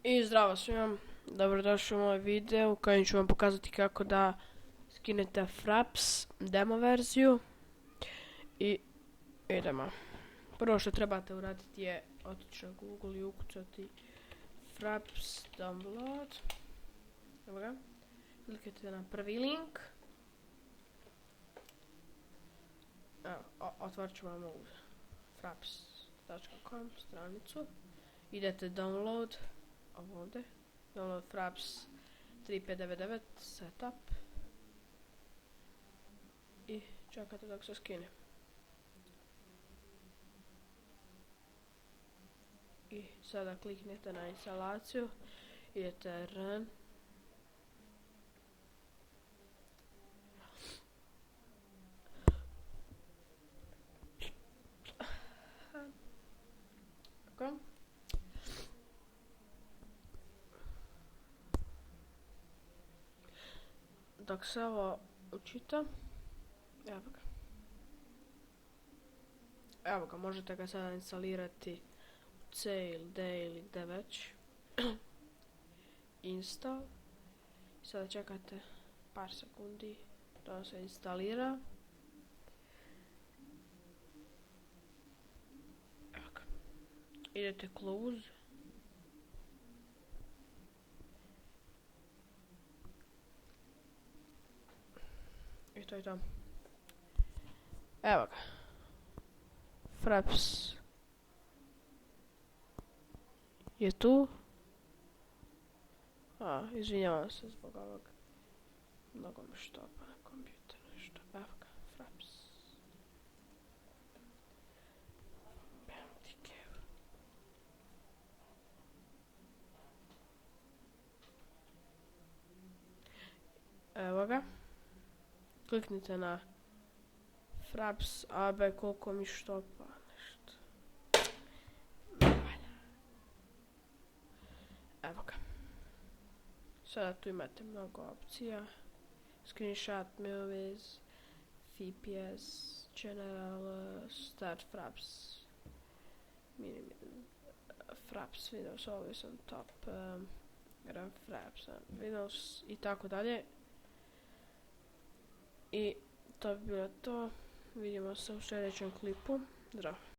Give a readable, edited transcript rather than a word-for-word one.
I zdravo svima, dobrodošli u moj video u kojem ću vam pokazati kako da skinete Fraps demo verziju. I idemo. Prvo što trebate uraditi je otići na Google i ukucati Fraps download. Evo ga. Klikajte na prvi link. Evo, otvorit ću vam ovu fraps.com stranicu. Idete download. Ovdje, download Fraps 3599 setup i čekate dok se skine. I sada kliknete na instalaciju, idete run. Okay. Dok se ovo učita, evo ga, možete ga sada instalirati u C ili D ili gdje već. Install. Sada čekate par sekundi da se instalira. Evo ga. Idete close. I to je to. Evo ga. Fraps je tu. Izvinjavam se zbog ovog. Mnogo mi štopa na kompjuteru nešto. Evo ga, Fraps. Evo ga. Kliknite na Fraps AB koliko mi štopa nešto. Evo ga. Sada tu imate mnogo opcija. Screenshot, movies, VPS, general, start Fraps, Fraps, Windows always on top, run Fraps, Windows i tako dalje. I to bi bilo to. Vidimo se u sljedećem klipu. Zdravo.